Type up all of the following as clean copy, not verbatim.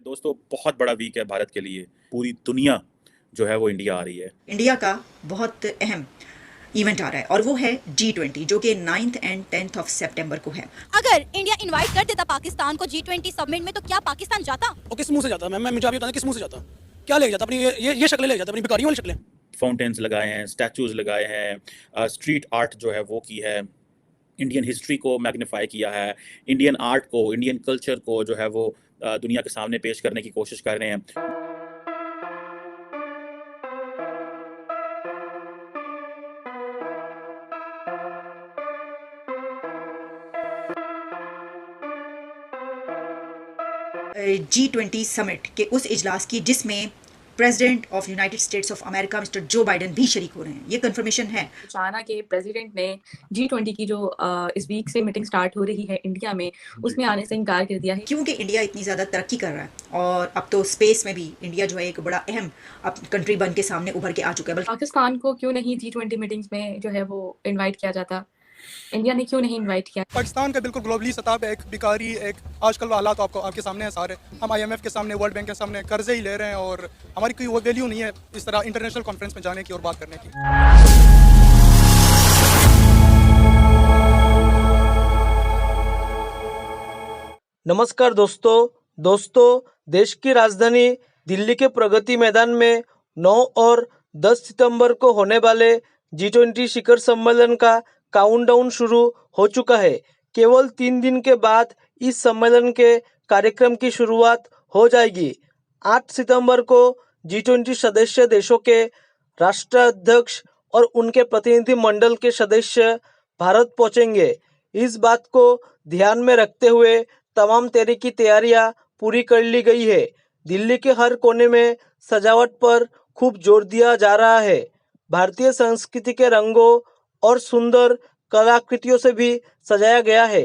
दोस्तों बहुत बड़ा वीक है भारत के लिए। पूरी दुनिया जो है वो इंडिया आ रही है। इंडिया का बहुत अहम इवेंट आ रहा है और वो है G20 जो कि 9th एंड 10th ऑफ सितंबर को है। अगर इंडिया इनवाइट कर देता पाकिस्तान को G20 समिट में तो क्या पाकिस्तान जाता? वो किस मुंह से जाता? मैं मुझे अभी बताना किस मुंह से जाता? क्या ले जाता? अपनी ये शक्लें ले जाता, अपनी भिखारियों वाली शक्लें। फाउंटेन्स लगाए हैं, स्टैचूज लगाए हैं, स्ट्रीट आर्ट जो है वो की है, इंडियन हिस्ट्री को मैग्नीफाई किया है, इंडियन आर्ट को, इंडियन कल्चर को जो है वो दुनिया के सामने पेश करने की कोशिश कर रहे हैं। G20 समिट के उस इजलास की जिसमें president of United states of America mister Joe Biden भी शरीक हो रहे हैं। ये कंफर्मेशन है। चाइना के प्रेसिडेंट ने G20 की जो इस वीक से मीटिंग स्टार्ट हो रही है इंडिया में, उसमें आने से इनकार कर दिया है। क्योंकि इंडिया इतनी ज़्यादा तरक्की कर रहा है और अब तो स्पेस में भी इंडिया जो है एक बड़ा अहम कंट्री बन के सामने उभर के आ चुका है। बल्कि पाकिस्तान को क्यों नहीं G20 मीटिंग्स में जो है वो इनवाइट किया जाता? इंडिया ने क्यों नहीं इनवाइट किया? पाकिस्तान का बिल्कुल ग्लोबली सतह पे एक भिखारी, एक आजकल हालात आपको आपके सामने हैं सारे। हम IMF के सामने, वर्ल्ड बैंक के सामने कर्जे ही ले रहे हैं और हमारी कोई वो वैल्यू नहीं है इस तरह इंटरनेशनल कॉन्फ्रेंस में जाने की और बात करने की। नमस्कार दोस्तों, देश की राजधानी दिल्ली के प्रगति मैदान में 9 और 10 सितंबर को होने वाले G20 शिखर सम्मेलन का काउंटडाउन शुरू हो चुका है। केवल 3 दिन के बाद इस सम्मेलन के कार्यक्रम की शुरुआत हो जाएगी। 8 सितंबर को G20 सदस्य देशों के राष्ट्राध्यक्ष और उनके प्रतिनिधि मंडल के सदस्य भारत पहुंचेंगे। इस बात को ध्यान में रखते हुए तमाम तरह की तैयारियां पूरी कर ली गई है। दिल्ली के हर कोने में सजावट पर खूब जोर दिया जा रहा है। भारतीय संस्कृति के रंगों और सुंदर कलाकृतियों से भी सजाया गया है।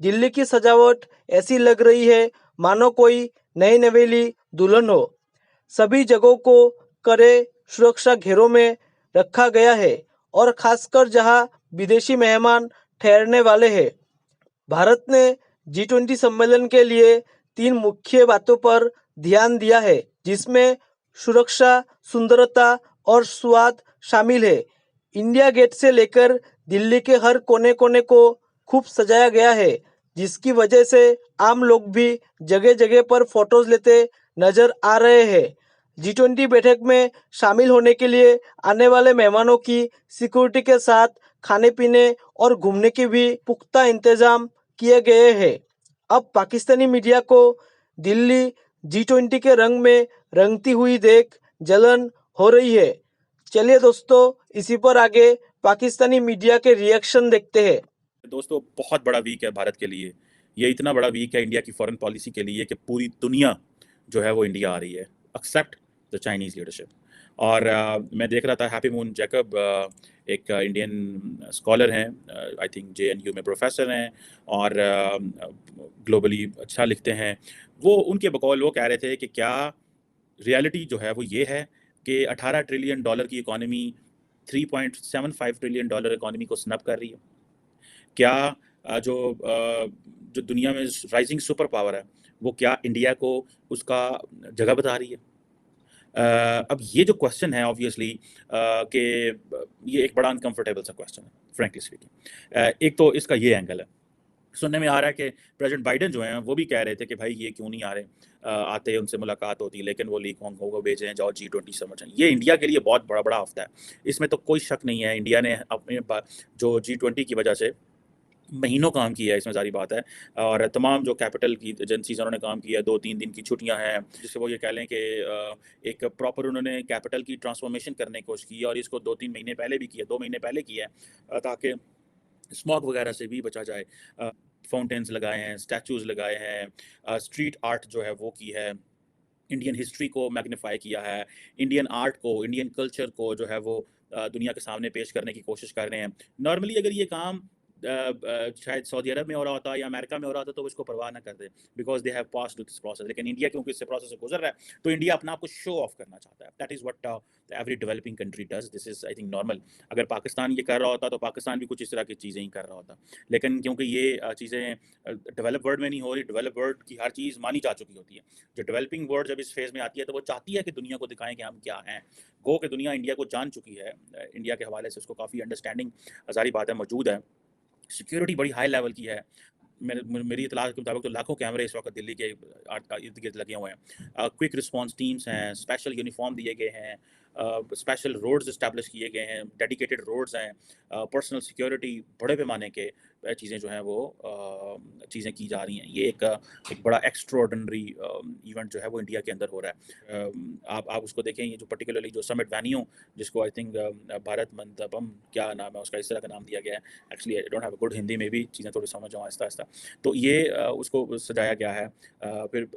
दिल्ली की सजावट ऐसी लग रही है मानो कोई नई नवेली दुल्हन हो। सभी जगहों को कड़े सुरक्षा घेरों में रखा गया है और खासकर जहां विदेशी मेहमान ठहरने वाले हैं। भारत ने G20 सम्मेलन के लिए 3 मुख्य बातों पर ध्यान दिया है, जिसमें सुरक्षा, सुंदरता और स्वाद शामिल है। इंडिया गेट से लेकर दिल्ली के हर कोने कोने को खूब सजाया गया है, जिसकी वजह से आम लोग भी जगह जगह पर फोटोज लेते नजर आ रहे हैं। G20 बैठक में शामिल होने के लिए आने वाले मेहमानों की सिक्योरिटी के साथ खाने पीने और घूमने के भी पुख्ता इंतजाम किए गए हैं। अब पाकिस्तानी मीडिया को दिल्ली G20 के रंग में रंगती हुई देख जलन हो रही है। चलिए दोस्तों, इसी पर आगे पाकिस्तानी मीडिया के रिएक्शन देखते हैं। दोस्तों बहुत बड़ा वीक है भारत के लिए। ये इतना बड़ा वीक है इंडिया की फॉरेन पॉलिसी के लिए कि पूरी दुनिया जो है वो इंडिया आ रही है, एक्सेप्ट द चाइनीज़ लीडरशिप। और मैं देख रहा था हैप्पी मून जैकब एक इंडियन स्कॉलर हैं, आई थिंक JNU में प्रोफेसर हैं और ग्लोबली अच्छा लिखते हैं। वो उनके बकौल वो कह रहे थे कि क्या रियलिटी जो है वो ये है कि $18 ट्रिलियन की इकॉनमी $3.75 ट्रिलियन इकॉनमी को स्नब कर रही है। क्या जो दुनिया में राइजिंग सुपर पावर है वो क्या इंडिया को उसका जगह बता रही है? अब ये जो क्वेश्चन है ऑब्वियसली कि ये एक बड़ा अनकंफर्टेबल सा क्वेश्चन है फ्रैंकली स्पीकिंग। एक तो इसका ये एंगल है, सुनने में आ रहा है कि प्रेसिडेंट बाइडेन जो हैं वो भी कह रहे थे कि भाई ये क्यों नहीं आ रहे, आते उनसे मुलाकात होती, लेकिन वो ली हांगकांग को भेजे हैं, जाओ G20 समिट। ये इंडिया के लिए बहुत बड़ा हफ्ता है, इसमें तो कोई शक नहीं है। इंडिया ने अपने जो G20 की वजह से महीनों काम किया है, इसमें सारी बात है। और तमाम जो कैपिटल की एजेंसीज उन्होंने काम किया, 2-3 दिन की छुट्टियां हैं, जिससे वो ये कह लें कि एक प्रॉपर उन्होंने कैपिटल की ट्रांसफॉर्मेशन करने की कोशिश की और इसको 2-3 महीने पहले भी किया, 2 महीने पहले किया है, ताकि स्मॉग वगैरह से भी बचा जाए। फाउंटेन्स लगाए हैं, स्टैचूज लगाए हैं, स्ट्रीट आर्ट जो है वो की है, इंडियन हिस्ट्री को मैग्नीफाई किया है, इंडियन आर्ट को, इंडियन कल्चर को जो है वो दुनिया के सामने पेश करने की कोशिश कर रहे हैं। नॉर्मली अगर ये काम शायद सऊदी अरब में हो रहा होता या अमेरिका में हो रहा होता तो वो इसको परवाह ना करते, because they have pass through this process. लेकिन इंडिया क्योंकि इससे प्रोसेस से गुजर रहा है तो इंडिया अपना आप को शो ऑफ करना चाहता है। That is what every developing country does. This is I think normal. अगर पाकिस्तान ये कर रहा होता तो पाकिस्तान भी कुछ इस तरह की चीज़ें ही कर रहा होता। लेकिन क्योंकि ये चीज़ें डेवलप वर्ल्ड में नहीं हो रही, डेवलप वर्ल्ड की हर चीज़ मानी जा चुकी होती है। जो डेवलपिंग वर्ल्ड जब इस फेज़ में आती है तो वो चाहती है कि दुनिया को दिखाएं कि हम क्या हैं। गो कि दुनिया इंडिया को जान चुकी है, इंडिया के हवाले से उसको काफ़ी अंडरस्टैंडिंग सारी बातें मौजूद है। सिक्योरिटी बड़ी हाई लेवल की है। मेरी इतलात के मुताबिक तो लाखों कैमरे इस वक्त दिल्ली के इर्द गिर्द लगे हुए हैं। क्विक रिस्पांस टीम्स हैं, स्पेशल यूनिफॉर्म दिए गए हैं, स्पेशल रोड्स इस्टेब्लिश किए गए हैं, डेडिकेटेड रोड्स हैं, पर्सनल सिक्योरिटी बड़े पैमाने के चीज़ें जो हैं वो चीज़ें की जा रही हैं। ये एक बड़ा एक्स्ट्राऑर्डिनरी इवेंट जो है वो इंडिया के अंदर हो रहा है। आप उसको देखें, ये जो पर्टिकुलरली जो समिट वेन्यू जिसको आई थिंक भारत मंडपम क्या नाम है उसका, इस तरह का नाम दिया गया है। Actually I don't have a good Hindi में भी चीज़ें थोड़ी समझ जाऊँ आहिस्ता आहिस्ता। तो ये उसको सजाया गया है। फिर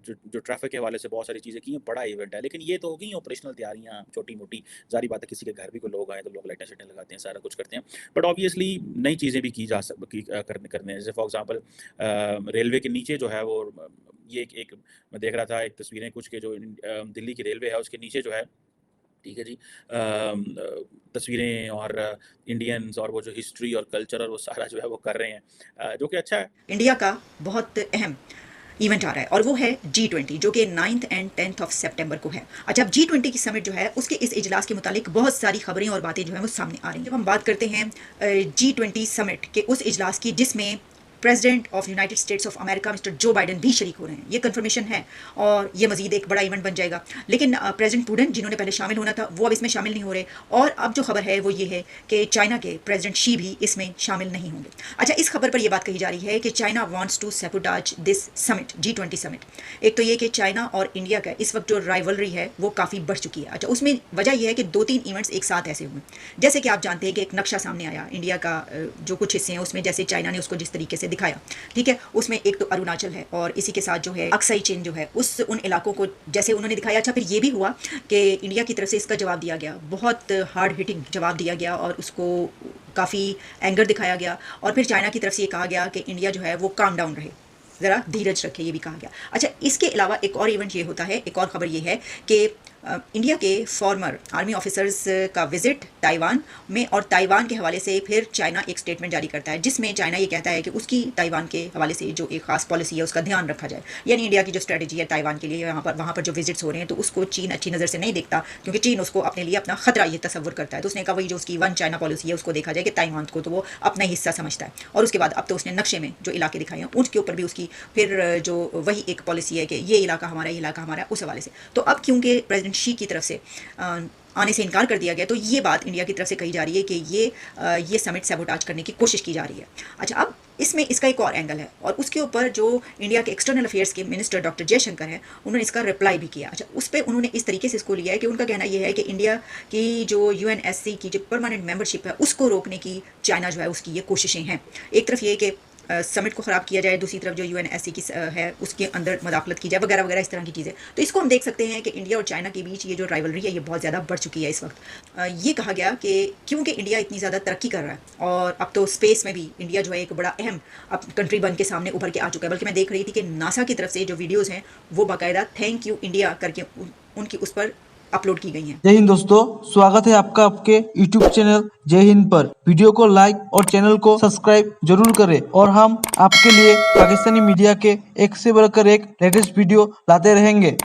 जो ट्रैफिक के हवाले से बहुत सारी चीज़ें की हैं, बड़ा इवेंट है। लेकिन ये तो हो गई ऑपरेशनल तैयारियाँ छोटी मोटी। ज़ाहिर बात है किसी के घर भी कोई लोग आए तो लोग लाइटें शाइटें लगाते हैं, सारा कुछ करते हैं। बट ऑब्वियसली नई चीज़ें भी की जा करने जैसे फॉर एग्जांपल रेलवे के नीचे जो है वो ये एक मैं देख रहा था एक तस्वीरें कुछ के जो दिल्ली की रेलवे है उसके नीचे जो है, ठीक है जी, तस्वीरें और इंडियंस और वो जो हिस्ट्री और कल्चर और वो सारा जो है वो कर रहे हैं, जो कि अच्छा है। इंडिया का बहुत अहम इवेंट आ रहा है और वो है G20 जो कि 9th and 10th ऑफ सितंबर को है। अच्छा, अब G20 की समिट जो है उसके इस इजलास के मुतालिक बहुत सारी खबरें और बातें जो है वो सामने आ रही हैं। जब हम बात करते हैं G20 समिट के उस इजलास की जिसमें president of United states of America mister जो बाइडन भी शरीक हो रहे हैं, ये कंफर्मेशन है और ये मजीद एक बड़ा इवेंट बन जाएगा। लेकिन प्रेसिडेंट पुतिन जिन्होंने पहले शामिल होना था वो अब इसमें शामिल नहीं हो रहे और अब जो खबर है वो ये है कि चाइना के प्रेसिडेंट शी भी इसमें शामिल नहीं होंगे। अच्छा, इस खबर पर यह बात कही जा रही है कि China wants to sabotage this summit, G20 summit. एक तो ये कि चाइना और इंडिया का इस वक्त जो राइवलरी है वो काफ़ी बढ़ चुकी है। अच्छा, उसमें वजह यह है कि 2-3 इवेंट्स एक साथ ऐसे हुए, जैसे कि आप जानते हैं कि एक नक्शा सामने आया इंडिया का, जो कुछ हिस्से हैं उसमें जैसे चाइना ने उसको जिस तरीके से दिखाया, ठीक है, उसमें एक तो अरुणाचल है और इसी के साथ जो है अक्साई चीन जो है उन इलाकों को जैसे उन्होंने दिखाया। अच्छा, फिर ये भी हुआ कि इंडिया की तरफ से इसका जवाब दिया गया, बहुत हार्ड हिटिंग जवाब दिया गया और उसको काफ़ी एंगर दिखाया गया और फिर चाइना की तरफ से ये कहा गया कि इंडिया जो है वो काम डाउन रहे, ज़रा धीरज रखे, ये भी कहा गया। अच्छा, इसके अलावा एक और इवेंट ये होता है, एक और ख़बर ये है कि इंडिया के फॉर्मर आर्मी ऑफिसर्स का विजिट ताइवान में और ताइवान के हवाले से फिर चाइना एक स्टेटमेंट जारी करता है जिसमें चाइना ये कहता है कि उसकी ताइवान के हवाले से जो एक खास पॉलिसी है उसका ध्यान रखा जाए। यानी इंडिया की जो स्ट्रेटजी है ताइवान के लिए वहाँ पर जो विजिट्स हो रहे हैं तो उसको चीन अच्छी नज़र से नहीं देखता, क्योंकि चीन उसको अपने लिए अपना खतरा ये तस्वुर करता है। तो उसने कहा वही जो उसकी वन चाइना पॉलिसी है उसको देखा जाए कि ताइवान को तो वो अपना हिस्सा समझता है। और उसके बाद अब तो उसने नक्शे में जो इलाके दिखाए हैं उसके ऊपर भी उसकी फिर जो वही एक पॉलिसी है कि ये इलाका हमारा, ये इलाका हमारा, उस हवाले से। तो अब क्योंकि प्रेसिडेंट शी की तरफ से आने से इनकार कर दिया गया तो ये बात इंडिया की तरफ से कही जा रही है कि ये समिट सैबोटाज करने की कोशिश की जा रही है। अच्छा, अब इसमें इसका एक और एंगल है और उसके ऊपर जो इंडिया के एक्सटर्नल अफेयर्स के मिनिस्टर डॉक्टर जयशंकर हैं उन्होंने इसका रिप्लाई भी किया। अच्छा, उस पर उन्होंने इस तरीके से इसको लिया है कि उनका कहना यह है कि इंडिया की जो UNSC की जो परमानेंट मेंबरशिप है उसको रोकने की चाइना जो है उसकी ये कोशिशें हैं। एक तरफ ये कि समिट को ख़राब किया जाए, दूसरी तरफ जो UNSC की है उसके अंदर मदाखलत की जाए, वगैरह वगैरह इस तरह की चीज़ें। तो इसको हम देख सकते हैं कि इंडिया और चाइना के बीच ये जो राइवलरी है ये बहुत ज़्यादा बढ़ चुकी है इस वक्त। ये कहा गया कि क्योंकि इंडिया इतनी ज़्यादा तरक्की कर रहा है और अब तो स्पेस में भी इंडिया जो है एक बड़ा अहम अब कंट्री बन के सामने उभर के आ चुका है। बल्कि मैं देख रही थी कि नासा की तरफ से जो वीडियोज़ हैं वो बाकायदा थैंक यू इंडिया करके उनकी उस पर अपलोड की गई हैं। जय हिंद दोस्तों, स्वागत है आपका आपके YouTube चैनल जय हिंद पर। वीडियो को लाइक और चैनल को सब्सक्राइब जरूर करें और हम आपके लिए पाकिस्तानी मीडिया के एक से बढ़कर एक लेटेस्ट वीडियो लाते रहेंगे।